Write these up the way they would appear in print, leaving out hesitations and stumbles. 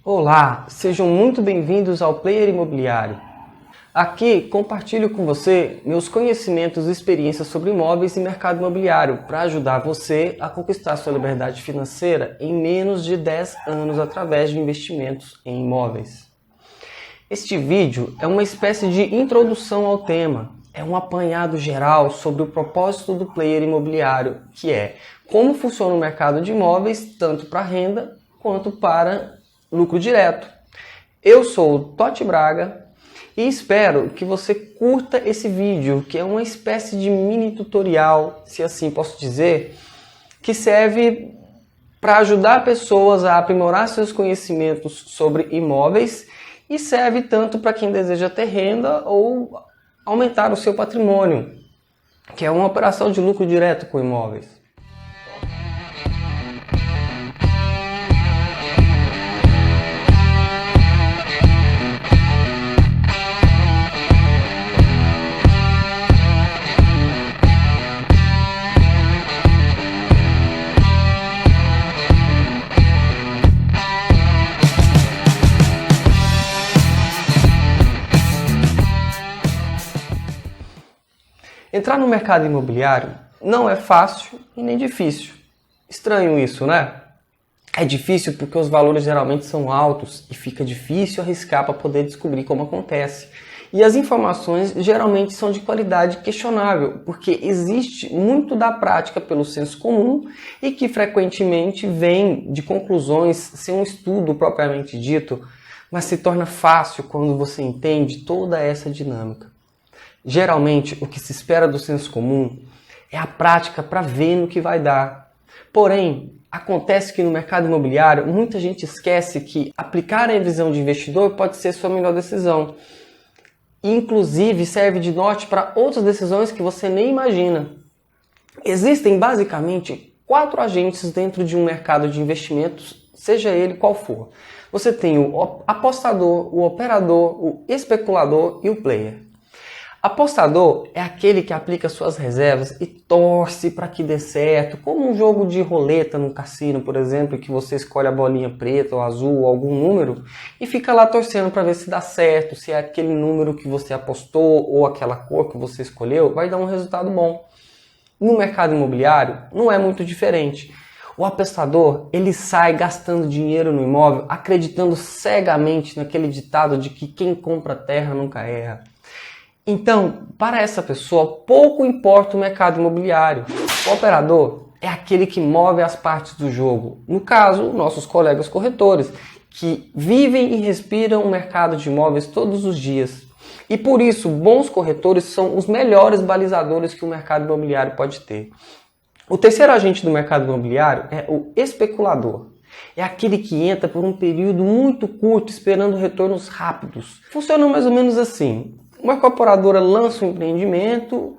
Olá, sejam muito bem-vindos ao Player Imobiliário. Aqui compartilho com você meus conhecimentos e experiências sobre imóveis e mercado imobiliário para ajudar você a conquistar sua liberdade financeira em menos de 10 anos através de investimentos em imóveis. Este vídeo é uma espécie de introdução ao tema, é um apanhado geral sobre o propósito do Player Imobiliário, que é como funciona o mercado de imóveis tanto para renda quanto para lucro direto. Eu sou o Totti Braga e espero que você curta esse vídeo, que é uma espécie de mini tutorial, se assim posso dizer, que serve para ajudar pessoas a aprimorar seus conhecimentos sobre imóveis e serve tanto para quem deseja ter renda ou aumentar o seu patrimônio, que é uma operação de lucro direto com imóveis. Entrar no mercado imobiliário não é fácil e nem difícil. Estranho isso, né? É difícil porque os valores geralmente são altos e fica difícil arriscar para poder descobrir como acontece. E as informações geralmente são de qualidade questionável, porque existe muito da prática pelo senso comum e que frequentemente vem de conclusões sem um estudo propriamente dito, mas se torna fácil quando você entende toda essa dinâmica. Geralmente, o que se espera do senso comum é a prática para ver no que vai dar. Porém, acontece que no mercado imobiliário, muita gente esquece que aplicar a visão de investidor pode ser sua melhor decisão. Inclusive, serve de norte para outras decisões que você nem imagina. Existem basicamente 4 agentes dentro de um mercado de investimentos, seja ele qual for. Você tem o apostador, o operador, o especulador e o player. Apostador é aquele que aplica suas reservas e torce para que dê certo, como um jogo de roleta no cassino, por exemplo, que você escolhe a bolinha preta ou azul ou algum número e fica lá torcendo para ver se dá certo, se é aquele número que você apostou ou aquela cor que você escolheu vai dar um resultado bom. No mercado imobiliário não é muito diferente. O apostador, ele sai gastando dinheiro no imóvel, acreditando cegamente naquele ditado de que quem compra terra nunca erra. Então, para essa pessoa, pouco importa o mercado imobiliário. O operador é aquele que move as partes do jogo. No caso, nossos colegas corretores, que vivem e respiram o mercado de imóveis todos os dias. E por isso, bons corretores são os melhores balizadores que o mercado imobiliário pode ter. O terceiro agente do mercado imobiliário é o especulador. É aquele que entra por um período muito curto esperando retornos rápidos. Funciona mais ou menos assim. Uma incorporadora lança um empreendimento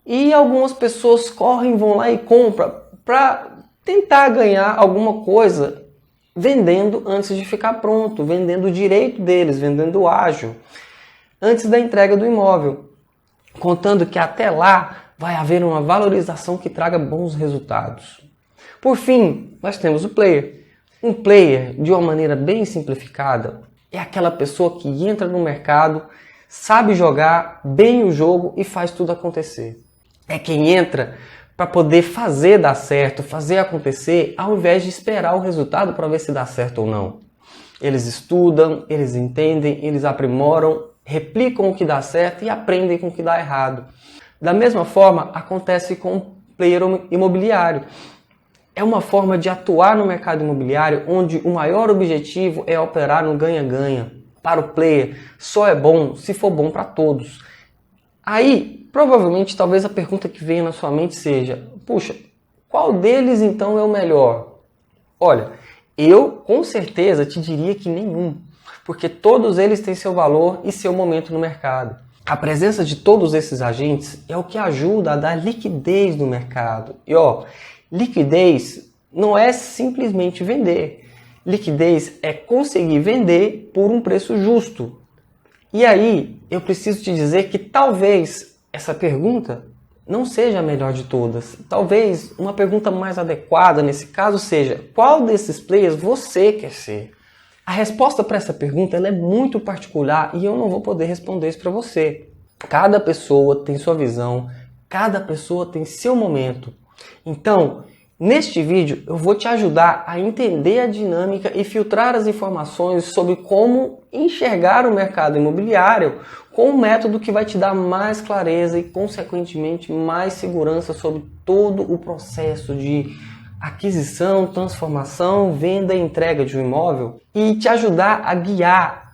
e algumas pessoas correm, vão lá e compram para tentar ganhar alguma coisa vendendo antes de ficar pronto, vendendo o direito deles, vendendo o ágio, antes da entrega do imóvel, contando que até lá vai haver uma valorização que traga bons resultados. Por fim, nós temos o player. Um player, de uma maneira bem simplificada, é aquela pessoa que entra no mercado, sabe jogar bem o jogo e faz tudo acontecer. É quem entra para poder fazer dar certo, fazer acontecer, ao invés de esperar o resultado para ver se dá certo ou não. Eles estudam, eles entendem, eles aprimoram, replicam o que dá certo e aprendem com o que dá errado. Da mesma forma, acontece com o player imobiliário. É uma forma de atuar no mercado imobiliário onde o maior objetivo é operar no ganha-ganha. Para o player, só é bom se for bom para todos. Aí, provavelmente, talvez a pergunta que venha na sua mente seja: puxa, qual deles então é o melhor? Olha, eu com certeza te diria que nenhum, porque todos eles têm seu valor e seu momento no mercado. A presença de todos esses agentes é o que ajuda a dar liquidez no mercado. E liquidez não é simplesmente vender. Liquidez é conseguir vender por um preço justo. E aí, eu preciso te dizer que talvez essa pergunta não seja a melhor de todas. Talvez uma pergunta mais adequada nesse caso seja: qual desses players você quer ser? A resposta para essa pergunta ela é muito particular e eu não vou poder responder isso para você. Cada pessoa tem sua visão, cada pessoa tem seu momento. Então, neste vídeo eu vou te ajudar a entender a dinâmica e filtrar as informações sobre como enxergar o mercado imobiliário com um método que vai te dar mais clareza e, consequentemente, mais segurança sobre todo o processo de aquisição, transformação, venda e entrega de um imóvel e te ajudar a guiar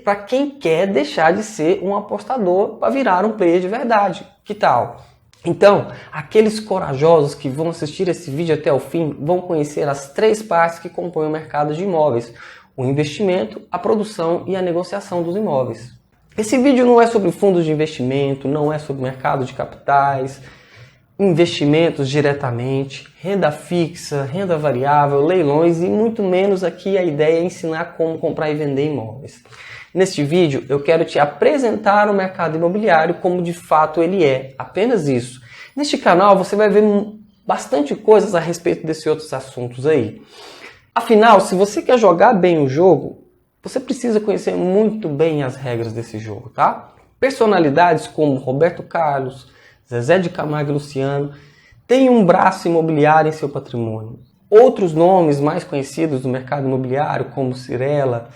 para quem quer deixar de ser um apostador para virar um player de verdade. Que tal? Então, aqueles corajosos que vão assistir esse vídeo até o fim vão conhecer as 3 partes que compõem o mercado de imóveis: o investimento, a produção e a negociação dos imóveis. Esse vídeo não é sobre fundos de investimento, não é sobre mercado de capitais, investimentos diretamente, renda fixa, renda variável, leilões e muito menos aqui a ideia é ensinar como comprar e vender imóveis. Neste vídeo eu quero te apresentar o mercado imobiliário como de fato ele é, apenas isso. Neste canal você vai ver bastante coisas a respeito desses outros assuntos aí. Afinal, se você quer jogar bem o jogo, você precisa conhecer muito bem as regras desse jogo, tá? Personalidades como Roberto Carlos, Zezé de Camargo e Luciano têm um braço imobiliário em seu patrimônio. Outros nomes mais conhecidos do mercado imobiliário, como Cyrela,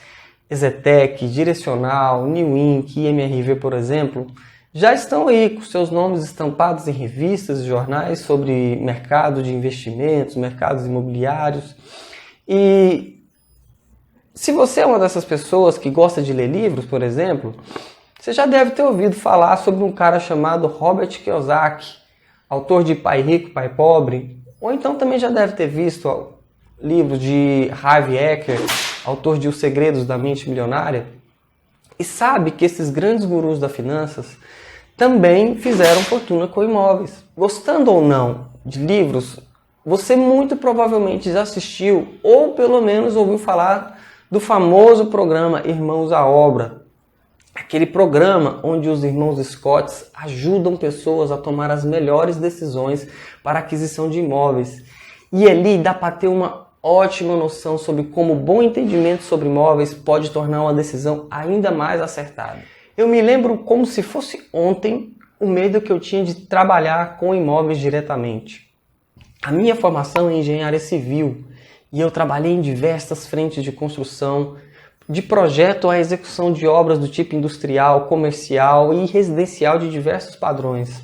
Exetec, Direcional, New Inc, MRV, por exemplo, já estão aí com seus nomes estampados em revistas e jornais sobre mercado de investimentos, mercados imobiliários. E se você é uma dessas pessoas que gosta de ler livros, por exemplo, você já deve ter ouvido falar sobre um cara chamado Robert Kiyosaki, autor de Pai Rico, Pai Pobre, ou então também já deve ter visto livros de Harvey Eker, autor de Os Segredos da Mente Milionária, e sabe que esses grandes gurus das finanças também fizeram fortuna com imóveis. Gostando ou não de livros, você muito provavelmente já assistiu ou pelo menos ouviu falar do famoso programa Irmãos à Obra. Aquele programa onde os irmãos Scotts ajudam pessoas a tomar as melhores decisões para a aquisição de imóveis. E ali dá para ter uma ótima noção sobre como o bom entendimento sobre imóveis pode tornar uma decisão ainda mais acertada. Eu me lembro como se fosse ontem o medo que eu tinha de trabalhar com imóveis diretamente. A minha formação é em engenharia civil e eu trabalhei em diversas frentes de construção, de projeto à execução de obras do tipo industrial, comercial e residencial de diversos padrões.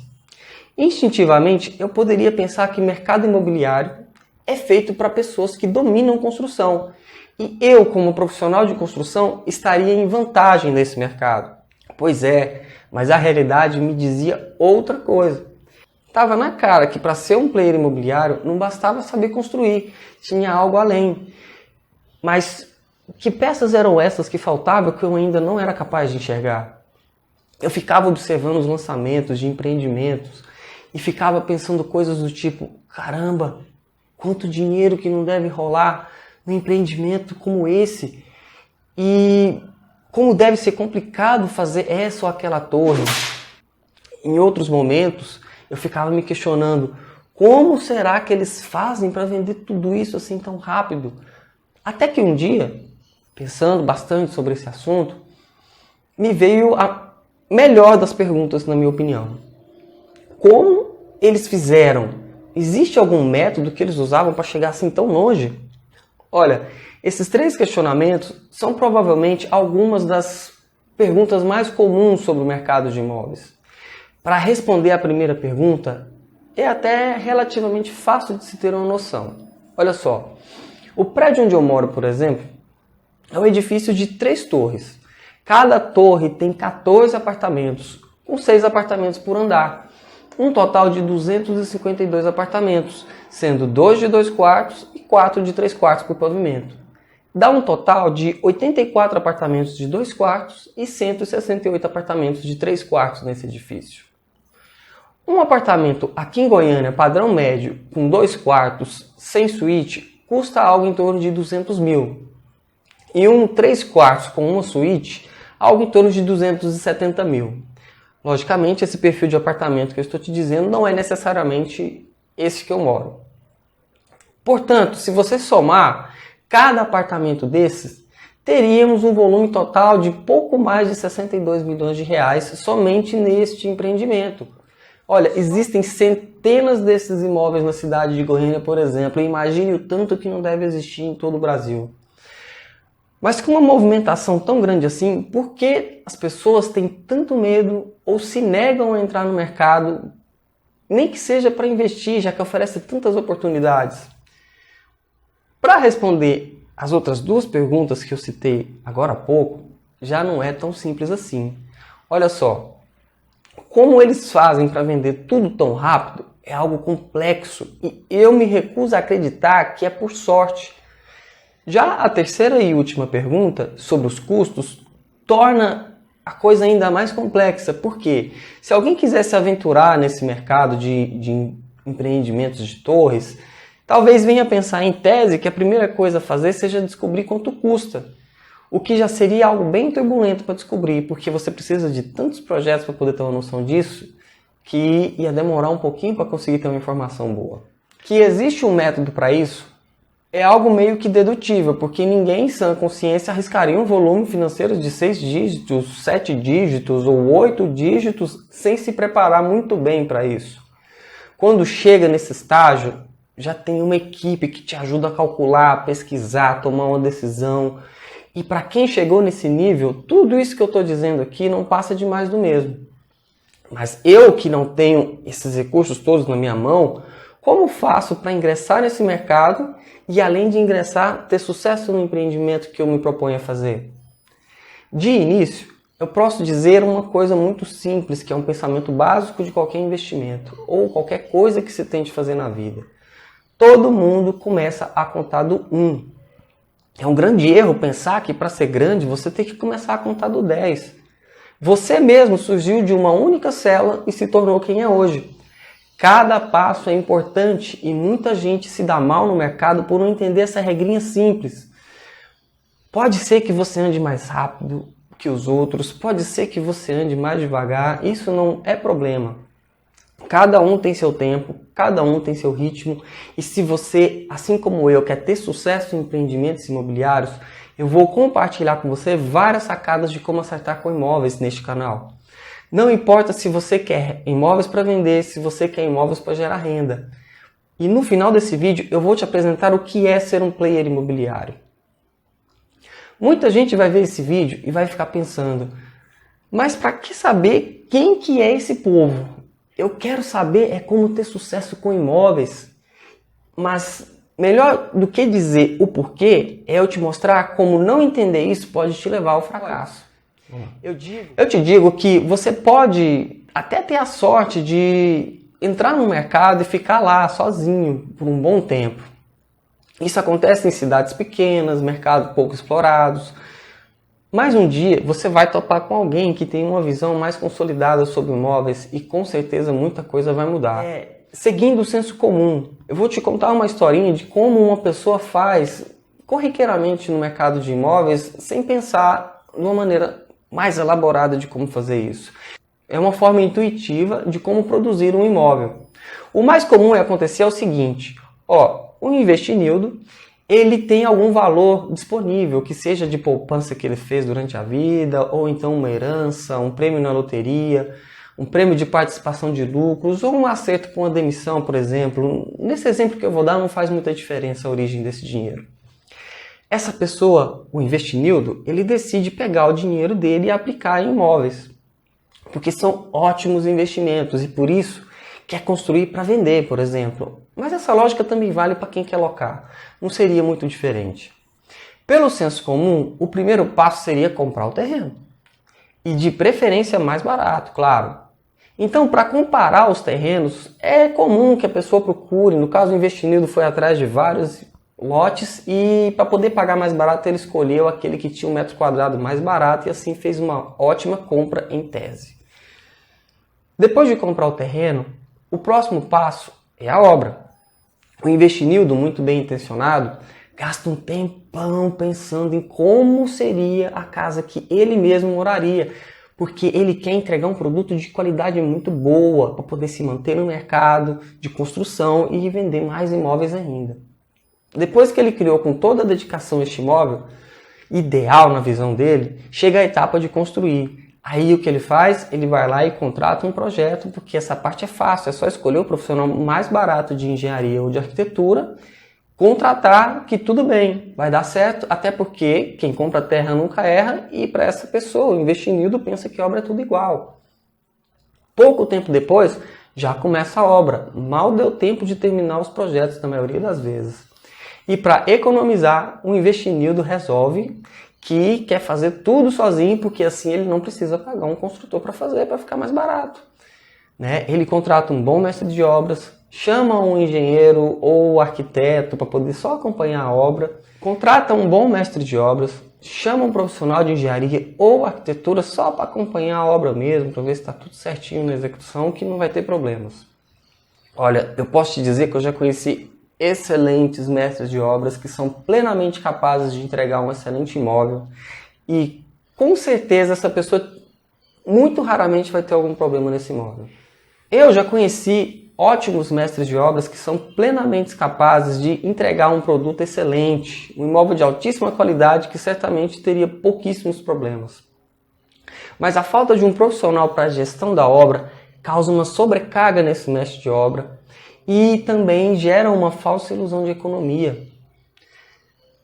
Instintivamente, eu poderia pensar que mercado imobiliário é feito para pessoas que dominam construção. E eu, como profissional de construção, estaria em vantagem nesse mercado. Pois é, mas a realidade me dizia outra coisa. Estava na cara que para ser um player imobiliário não bastava saber construir, tinha algo além. Mas que peças eram essas que faltavam que eu ainda não era capaz de enxergar? Eu ficava observando os lançamentos de empreendimentos e ficava pensando coisas do tipo: caramba, quanto dinheiro que não deve rolar num empreendimento como esse, e como deve ser complicado fazer essa ou aquela torre. Em outros momentos eu ficava me questionando: como será que eles fazem para vender tudo isso assim tão rápido? Até que um dia, pensando bastante sobre esse assunto, me veio a melhor das perguntas, na minha opinião. Como eles fizeram? Existe algum método que eles usavam para chegar assim tão longe? Olha, esses 3 questionamentos são provavelmente algumas das perguntas mais comuns sobre o mercado de imóveis. Para responder a primeira pergunta, é até relativamente fácil de se ter uma noção. Olha só, o prédio onde eu moro, por exemplo, é um edifício de 3 torres. Cada torre tem 14 apartamentos, com 6 apartamentos por andar. Um total de 252 apartamentos, sendo 2 de 2 quartos e 4 de 3 quartos por pavimento. Dá um total de 84 apartamentos de 2 quartos e 168 apartamentos de 3 quartos nesse edifício. Um apartamento aqui em Goiânia, padrão médio, com 2 quartos, sem suíte, custa algo em torno de 200 mil. E um 3 quartos com uma suíte, algo em torno de 270 mil. Logicamente, esse perfil de apartamento que eu estou te dizendo não é necessariamente esse que eu moro. Portanto, se você somar cada apartamento desses, teríamos um volume total de pouco mais de 62 milhões de reais somente neste empreendimento. Olha, existem centenas desses imóveis na cidade de Goiânia, por exemplo, e imagine o tanto que não deve existir em todo o Brasil. Mas com uma movimentação tão grande assim, por que as pessoas têm tanto medo ou se negam a entrar no mercado, nem que seja para investir, já que oferece tantas oportunidades? Para responder as outras duas perguntas que eu citei agora há pouco, já não é tão simples assim. Olha só, como eles fazem para vender tudo tão rápido é algo complexo e eu me recuso a acreditar que é por sorte. Já a terceira e última pergunta, sobre os custos, torna a coisa ainda mais complexa, porque se alguém quiser se aventurar nesse mercado de empreendimentos de torres, talvez venha pensar em tese que a primeira coisa a fazer seja descobrir quanto custa, o que já seria algo bem turbulento para descobrir, porque você precisa de tantos projetos para poder ter uma noção disso, que ia demorar um pouquinho para conseguir ter uma informação boa. Que existe um método para isso é algo meio que dedutível, porque ninguém em sã consciência arriscaria um volume financeiro de 6 dígitos, 7 dígitos ou 8 dígitos sem se preparar muito bem para isso. Quando chega nesse estágio, já tem uma equipe que te ajuda a calcular, pesquisar, tomar uma decisão. E para quem chegou nesse nível, tudo isso que eu estou dizendo aqui não passa de mais do mesmo. Mas eu que não tenho esses recursos todos na minha mão, como faço para ingressar nesse mercado e, além de ingressar, ter sucesso no empreendimento que eu me proponho a fazer? De início, eu posso dizer uma coisa muito simples, que é um pensamento básico de qualquer investimento ou qualquer coisa que se tente fazer na vida. Todo mundo começa a contar do 1. É um grande erro pensar que para ser grande você tem que começar a contar do 10. Você mesmo surgiu de uma única célula e se tornou quem é hoje. Cada passo é importante e muita gente se dá mal no mercado por não entender essa regrinha simples. Pode ser que você ande mais rápido que os outros, pode ser que você ande mais devagar, isso não é problema. Cada um tem seu tempo, cada um tem seu ritmo, e se você, assim como eu, quer ter sucesso em empreendimentos imobiliários, eu vou compartilhar com você várias sacadas de como acertar com imóveis neste canal. Não importa se você quer imóveis para vender, se você quer imóveis para gerar renda. E no final desse vídeo eu vou te apresentar o que é ser um player imobiliário. Muita gente vai ver esse vídeo e vai ficar pensando, mas para que saber quem que é esse povo? Eu quero saber é como ter sucesso com imóveis, mas melhor do que dizer o porquê é eu te mostrar como não entender isso pode te levar ao fracasso. Eu te digo que você pode até ter a sorte de entrar no mercado e ficar lá sozinho por um bom tempo. Isso acontece em cidades pequenas, mercados pouco explorados. Mas um dia você vai topar com alguém que tem uma visão mais consolidada sobre imóveis e com certeza muita coisa vai mudar. Seguindo o senso comum, eu vou te contar uma historinha de como uma pessoa faz corriqueiramente no mercado de imóveis sem pensar de uma maneira mais elaborada de como fazer isso. É uma forma intuitiva de como produzir um imóvel. O mais comum é acontecer o seguinte, o Investinildo, ele tem algum valor disponível, que seja de poupança que ele fez durante a vida, ou então uma herança, um prêmio na loteria, um prêmio de participação de lucros, ou um acerto com uma demissão, por exemplo. Nesse exemplo que eu vou dar, não faz muita diferença a origem desse dinheiro. Essa pessoa, o Investinildo, ele decide pegar o dinheiro dele e aplicar em imóveis, porque são ótimos investimentos e por isso quer construir para vender, por exemplo. Mas essa lógica também vale para quem quer locar. Não seria muito diferente. Pelo senso comum, o primeiro passo seria comprar o terreno. E de preferência mais barato, claro. Então, para comparar os terrenos, é comum que a pessoa procure, no caso o Investinildo foi atrás de vários lotes e para poder pagar mais barato ele escolheu aquele que tinha um metro quadrado mais barato e assim fez uma ótima compra em tese. Depois de comprar o terreno, o próximo passo é a obra. O Investinildo, muito bem intencionado, gasta um tempão pensando em como seria a casa que ele mesmo moraria, porque ele quer entregar um produto de qualidade muito boa para poder se manter no mercado de construção e vender mais imóveis ainda. Depois que ele criou com toda a dedicação este imóvel, ideal na visão dele, chega à etapa de construir. Aí o que ele faz? Ele vai lá e contrata um projeto, porque essa parte é fácil, é só escolher o profissional mais barato de engenharia ou de arquitetura, contratar, que tudo bem, vai dar certo, até porque quem compra terra nunca erra, e para essa pessoa, o investimento pensa que obra é tudo igual. Pouco tempo depois, já começa a obra, mal deu tempo de terminar os projetos na maioria das vezes. E para economizar, o investimento resolve que quer fazer tudo sozinho, porque assim ele não precisa pagar um construtor para fazer, para ficar mais barato. Ele contrata um bom mestre de obras, chama um engenheiro ou arquiteto para poder só acompanhar a obra, contrata um bom mestre de obras, chama um profissional de engenharia ou arquitetura só para acompanhar a obra mesmo, para ver se está tudo certinho na execução, que não vai ter problemas. Olha, eu posso te dizer que eu já conheci excelentes mestres de obras que são plenamente capazes de entregar um excelente imóvel e com certeza essa pessoa muito raramente vai ter algum problema nesse imóvel. Eu já conheci ótimos mestres de obras que são plenamente capazes de entregar um produto excelente, um imóvel de altíssima qualidade que certamente teria pouquíssimos problemas. Mas a falta de um profissional para a gestão da obra causa uma sobrecarga nesse mestre de obra e também gera uma falsa ilusão de economia.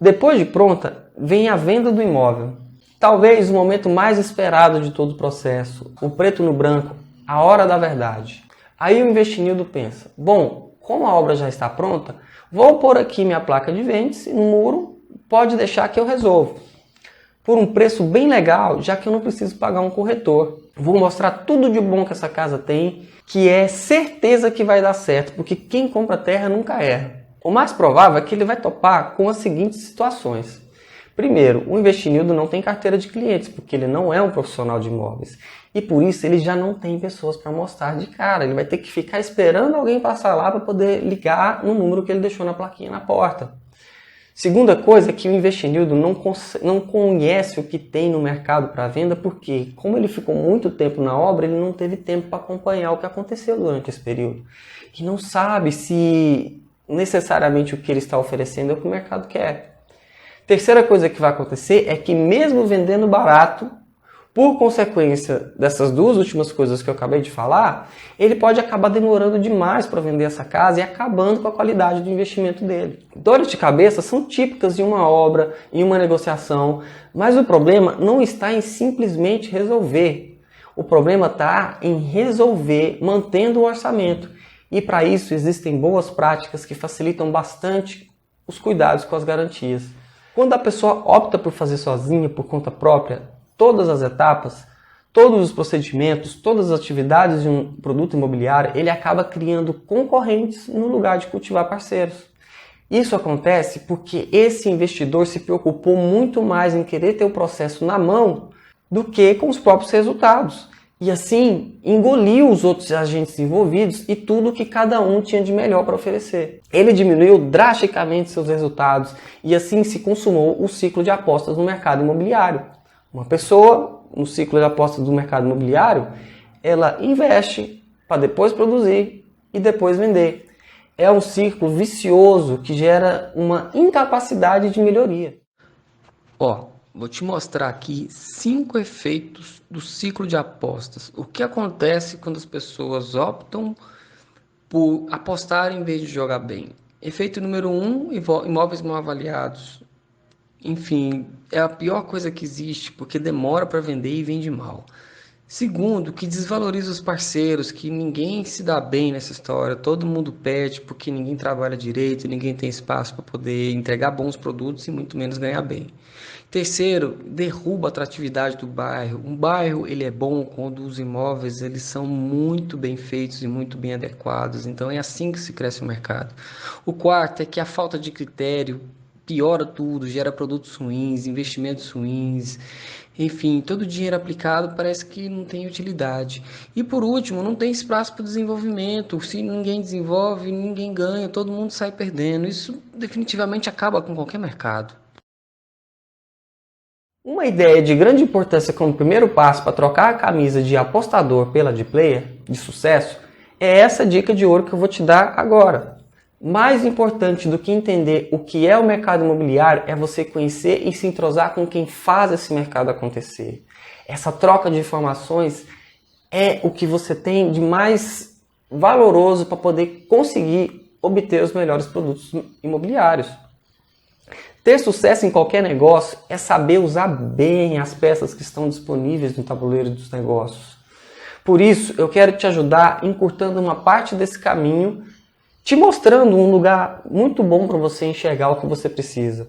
Depois de pronta, vem a venda do imóvel. Talvez o momento mais esperado de todo o processo, o preto no branco, a hora da verdade. Aí o investidor pensa, bom, como a obra já está pronta, vou pôr aqui minha placa de vende-se no muro, pode deixar que eu resolvo. Por um preço bem legal, já que eu não preciso pagar um corretor. Vou mostrar tudo de bom que essa casa tem, que é certeza que vai dar certo, porque quem compra terra nunca erra. O mais provável é que ele vai topar com as seguintes situações. Primeiro, o investidor não tem carteira de clientes, porque ele não é um profissional de imóveis. E por isso ele já não tem pessoas para mostrar de cara. Ele vai ter que ficar esperando alguém passar lá para poder ligar no número que ele deixou na plaquinha na porta. Segunda coisa é que o investidor não conhece o que tem no mercado para venda, porque como ele ficou muito tempo na obra, ele não teve tempo para acompanhar o que aconteceu durante esse período. E não sabe se necessariamente o que ele está oferecendo é o que o mercado quer. Terceira coisa que vai acontecer é que mesmo vendendo barato, por consequência dessas duas últimas coisas que eu acabei de falar, ele pode acabar demorando demais para vender essa casa e acabando com a qualidade do investimento dele. Dores de cabeça são típicas de uma obra, em uma negociação, mas o problema não está em simplesmente resolver. O problema está em resolver mantendo o orçamento. E para isso existem boas práticas que facilitam bastante os cuidados com as garantias. Quando a pessoa opta por fazer sozinha, por conta própria, todas as etapas, todos os procedimentos, todas as atividades de um produto imobiliário, ele acaba criando concorrentes no lugar de cultivar parceiros. Isso acontece porque esse investidor se preocupou muito mais em querer ter o processo na mão do que com os próprios resultados. E assim, engoliu os outros agentes envolvidos e tudo que cada um tinha de melhor para oferecer. Ele diminuiu drasticamente seus resultados e assim se consumou o ciclo de apostas no mercado imobiliário. Uma pessoa, no ciclo de apostas do mercado imobiliário, ela investe para depois produzir e depois vender. É um ciclo vicioso que gera uma incapacidade de melhoria. Vou te mostrar aqui 5 efeitos do ciclo de apostas. O que acontece quando as pessoas optam por apostar em vez de jogar bem? Efeito número 1, imóveis mal avaliados. Enfim, é a pior coisa que existe, porque demora para vender e vende mal. Segundo, que desvaloriza os parceiros, que ninguém se dá bem nessa história, todo mundo perde porque ninguém trabalha direito, ninguém tem espaço para poder entregar bons produtos e muito menos ganhar bem. Terceiro, derruba a atratividade do bairro. Um bairro ele é bom quando os imóveis eles são muito bem feitos e muito bem adequados, então é assim que se cresce o mercado. O quarto é que a falta de critério piora tudo, gera produtos ruins, investimentos ruins, enfim, todo o dinheiro aplicado parece que não tem utilidade. E por último, não tem espaço para desenvolvimento, se ninguém desenvolve, ninguém ganha, todo mundo sai perdendo. Isso definitivamente acaba com qualquer mercado. Uma ideia de grande importância como primeiro passo para trocar a camisa de apostador pela de player, de sucesso, é essa dica de ouro que eu vou te dar agora. Mais importante do que entender o que é o mercado imobiliário é você conhecer e se entrosar com quem faz esse mercado acontecer. Essa troca de informações é o que você tem de mais valoroso para poder conseguir obter os melhores produtos imobiliários. Ter sucesso em qualquer negócio é saber usar bem as peças que estão disponíveis no tabuleiro dos negócios. Por isso, eu quero te ajudar encurtando uma parte desse caminho, te mostrando um lugar muito bom para você enxergar o que você precisa.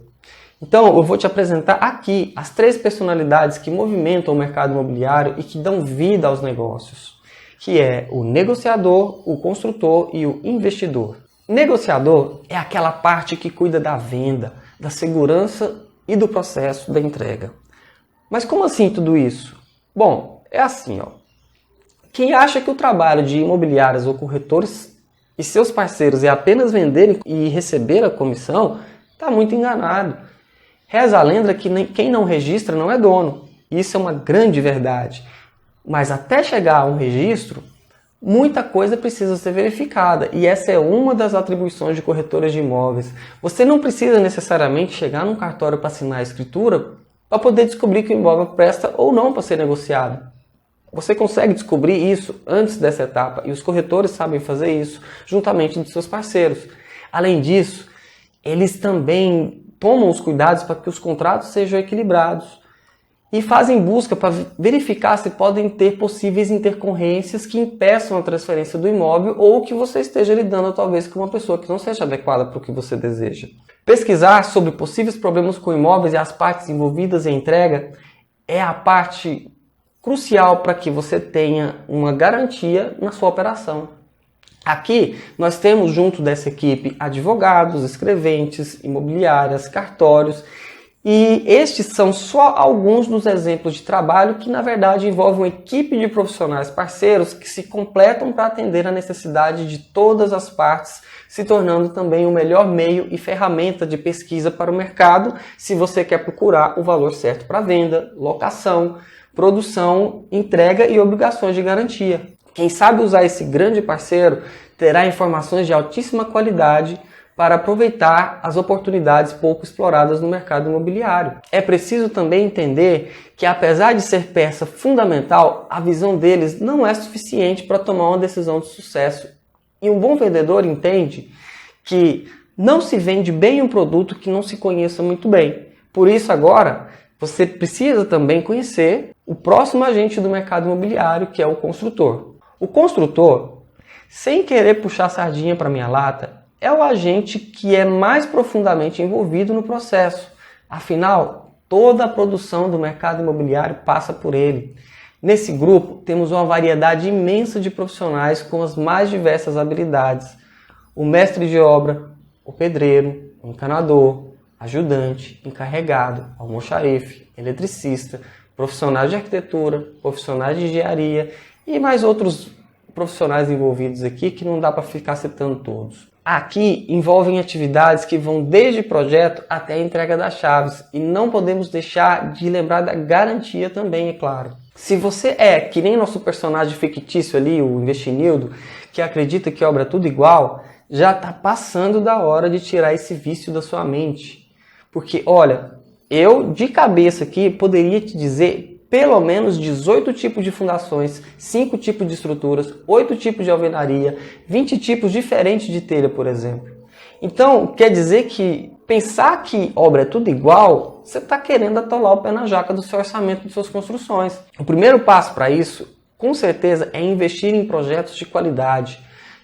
Então, eu vou te apresentar aqui as 3 personalidades que movimentam o mercado imobiliário e que dão vida aos negócios, que é o negociador, o construtor e o investidor. Negociador é aquela parte que cuida da venda, da segurança e do processo da entrega. Mas como assim tudo isso? Bom, é assim, ó. Quem acha que o trabalho de imobiliárias ou corretores e seus parceiros é apenas vender e receber a comissão, está muito enganado. Reza a lenda que quem não registra não é dono. Isso é uma grande verdade. Mas até chegar a um registro, muita coisa precisa ser verificada. E essa é uma das atribuições de corretoras de imóveis. Você não precisa necessariamente chegar num cartório para assinar a escritura para poder descobrir que o imóvel presta ou não para ser negociado. Você consegue descobrir isso antes dessa etapa e os corretores sabem fazer isso juntamente de seus parceiros. Além disso, eles também tomam os cuidados para que os contratos sejam equilibrados e fazem busca para verificar se podem ter possíveis intercorrências que impeçam a transferência do imóvel ou que você esteja lidando talvez com uma pessoa que não seja adequada para o que você deseja. Pesquisar sobre possíveis problemas com imóveis e as partes envolvidas em entrega é a parte crucial para que você tenha uma garantia na sua operação. Aqui nós temos junto dessa equipe advogados, escreventes, imobiliárias, cartórios e estes são só alguns dos exemplos de trabalho que na verdade envolvem uma equipe de profissionais parceiros que se completam para atender a necessidade de todas as partes, se tornando também o melhor meio e ferramenta de pesquisa para o mercado se você quer procurar o valor certo para venda, locação, produção, entrega e obrigações de garantia. Quem sabe usar esse grande parceiro terá informações de altíssima qualidade para aproveitar as oportunidades pouco exploradas no mercado imobiliário. É preciso também entender que, apesar de ser peça fundamental, a visão deles não é suficiente para tomar uma decisão de sucesso. E um bom vendedor entende que não se vende bem um produto que não se conheça muito bem. Por isso, agora, você precisa também conhecer o próximo agente do mercado imobiliário, que é o construtor. O construtor, sem querer puxar sardinha para minha lata, é o agente que é mais profundamente envolvido no processo. Afinal, toda a produção do mercado imobiliário passa por ele. Nesse grupo, temos uma variedade imensa de profissionais com as mais diversas habilidades. O mestre de obra, o pedreiro, o encanador, ajudante, encarregado, almoxarife, eletricista, profissionais de arquitetura, profissionais de engenharia e mais outros profissionais envolvidos aqui que não dá para ficar citando todos. Aqui envolvem atividades que vão desde projeto até a entrega das chaves e não podemos deixar de lembrar da garantia também, é claro. Se você é que nem nosso personagem fictício ali, o Investinildo, que acredita que obra é tudo igual, já está passando da hora de tirar esse vício da sua mente. Porque, olha, eu de cabeça aqui poderia te dizer pelo menos 18 tipos de fundações, 5 tipos de estruturas, 8 tipos de alvenaria, 20 tipos diferentes de telha, por exemplo. Então, quer dizer que pensar que obra é tudo igual, você está querendo atolar o pé na jaca do seu orçamento de suas construções. O primeiro passo para isso, com certeza, é investir em projetos de qualidade.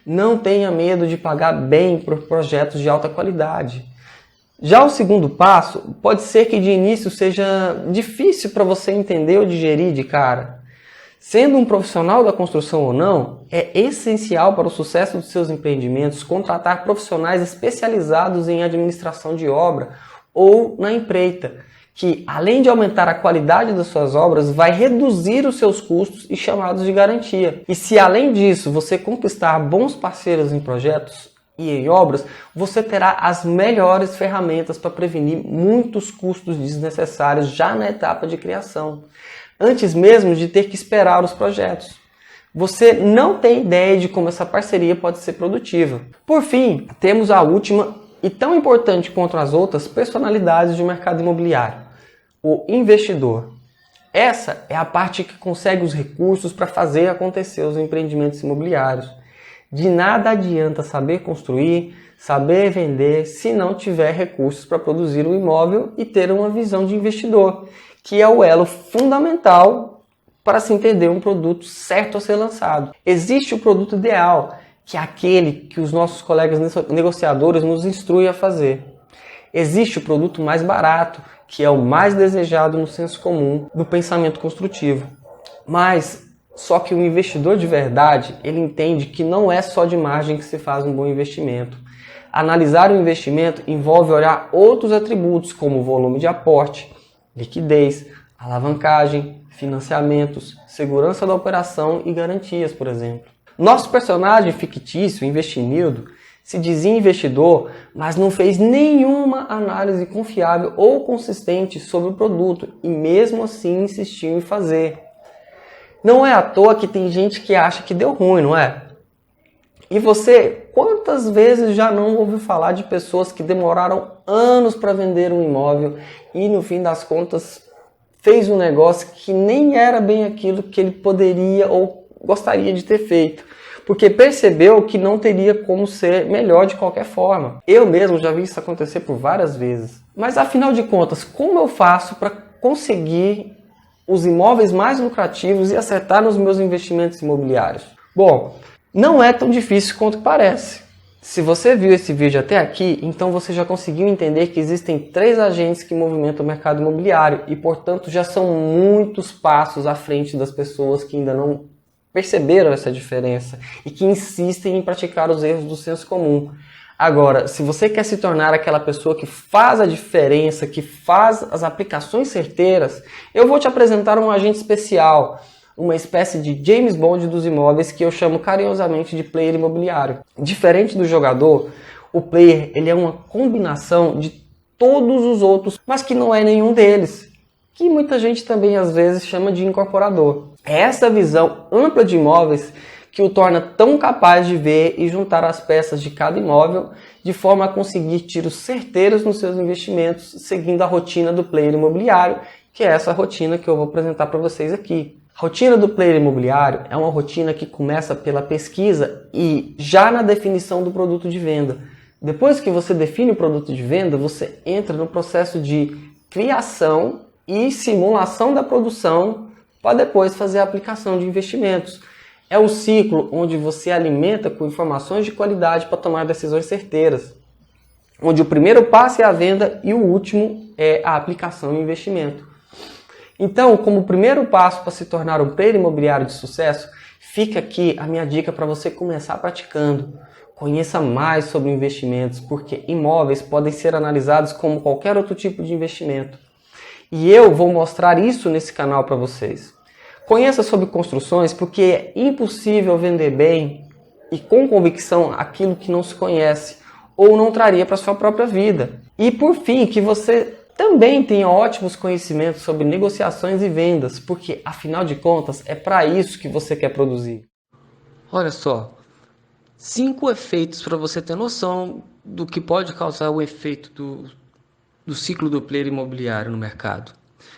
Não tenha medo de pagar bem por projetos de alta qualidade. Já o segundo passo, pode ser que de início seja difícil para você entender ou digerir de cara. Sendo um profissional da construção ou não, é essencial para o sucesso dos seus empreendimentos contratar profissionais especializados em administração de obra ou na empreita, que além de aumentar a qualidade das suas obras, vai reduzir os seus custos e chamados de garantia. E se além disso você conquistar bons parceiros em projetos e em obras, você terá as melhores ferramentas para prevenir muitos custos desnecessários já na etapa de criação, antes mesmo de ter que esperar os projetos. você não tem ideia de como essa parceria pode ser produtiva. Por fim, temos a última e tão importante quanto as outras personalidades do mercado imobiliário, o investidor. Essa é a parte que consegue os recursos para fazer acontecer os empreendimentos imobiliários. De nada adianta saber construir, saber vender, se não tiver recursos para produzir um imóvel e ter uma visão de investidor, que é o elo fundamental para se entender um produto certo a ser lançado. Existe o produto ideal, que é aquele que os nossos colegas negociadores nos instruem a fazer. Existe o produto mais barato, que é o mais desejado no senso comum do pensamento construtivo. Mas só que o investidor de verdade, ele entende que não é só de margem que se faz um bom investimento. Analisar o investimento envolve olhar outros atributos como volume de aporte, liquidez, alavancagem, financiamentos, segurança da operação e garantias, por exemplo. Nosso personagem fictício, Investimildo, se dizia investidor, mas não fez nenhuma análise confiável ou consistente sobre o produto e mesmo assim insistiu em fazer. Não é à toa que tem gente que acha que deu ruim, não é? E você, quantas vezes já não ouviu falar de pessoas que demoraram anos para vender um imóvel e no fim das contas fez um negócio que nem era bem aquilo que ele poderia ou gostaria de ter feito, porque percebeu que não teria como ser melhor de qualquer forma. Eu mesmo já vi isso acontecer por várias vezes. Mas afinal de contas, como eu faço para conseguir os imóveis mais lucrativos e acertar nos meus investimentos imobiliários? Bom, não é tão difícil quanto parece. Se você viu esse vídeo até aqui, então você já conseguiu entender que existem 3 agentes que movimentam o mercado imobiliário e, portanto, já são muitos passos à frente das pessoas que ainda não perceberam essa diferença e que insistem em praticar os erros do senso comum. Agora, se você quer se tornar aquela pessoa que faz a diferença, que faz as aplicações certeiras, eu vou te apresentar um agente especial, uma espécie de James Bond dos imóveis que eu chamo carinhosamente de player imobiliário. Diferente do jogador, o player ele é uma combinação de todos os outros, mas que não é nenhum deles, que muita gente também às vezes chama de incorporador. É essa visão ampla de imóveis que o torna tão capaz de ver e juntar as peças de cada imóvel de forma a conseguir tiros certeiros nos seus investimentos, seguindo a rotina do player imobiliário, que é essa rotina que eu vou apresentar para vocês aqui. A rotina do player imobiliário é uma rotina que começa pela pesquisa e já na definição do produto de venda. Depois que você define o produto de venda, você entra no processo de criação e simulação da produção para depois fazer a aplicação de investimentos. É um ciclo onde você alimenta com informações de qualidade para tomar decisões certeiras, onde o primeiro passo é a venda e o último é a aplicação e investimento. Então, como primeiro passo para se tornar um player imobiliário de sucesso, fica aqui a minha dica para você começar praticando. Conheça mais sobre investimentos, porque imóveis podem ser analisados como qualquer outro tipo de investimento. E eu vou mostrar isso nesse canal para vocês. Conheça sobre construções, porque é impossível vender bem e com convicção aquilo que não se conhece ou não traria para a sua própria vida. E por fim, que você também tenha ótimos conhecimentos sobre negociações e vendas, porque afinal de contas é para isso que você quer produzir. Olha só, 5 efeitos para você ter noção do que pode causar o efeito do ciclo do player imobiliário no mercado.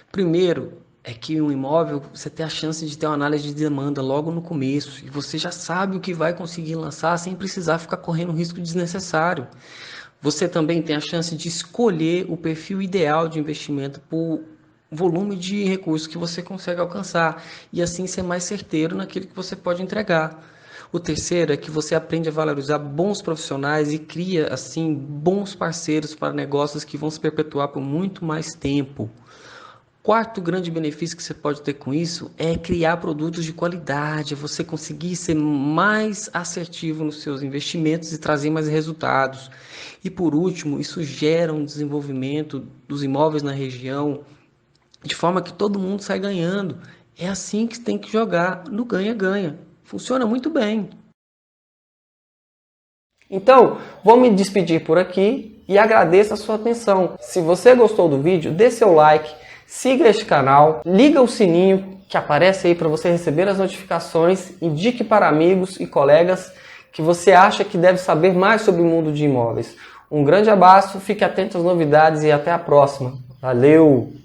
Primeiro, é que um imóvel você tem a chance de ter uma análise de demanda logo no começo e você já sabe o que vai conseguir lançar sem precisar ficar correndo risco desnecessário. Você também tem a chance de escolher o perfil ideal de investimento por volume de recursos que você consegue alcançar e assim ser mais certeiro naquilo que você pode entregar. O terceiro é que você aprende a valorizar bons profissionais e cria assim bons parceiros para negócios que vão se perpetuar por muito mais tempo. Quarto grande benefício que você pode ter com isso é criar produtos de qualidade, você conseguir ser mais assertivo nos seus investimentos e trazer mais resultados. E por último, isso gera um desenvolvimento dos imóveis na região, de forma que todo mundo sai ganhando. É assim que tem que jogar, no ganha-ganha. Funciona muito bem. Então, vou me despedir por aqui e agradeço a sua atenção. Se você gostou do vídeo, dê seu like, siga este canal, liga o sininho que aparece aí para você receber as notificações, indique para amigos e colegas que você acha que deve saber mais sobre o mundo de imóveis. Um grande abraço, fique atento às novidades e até a próxima. Valeu!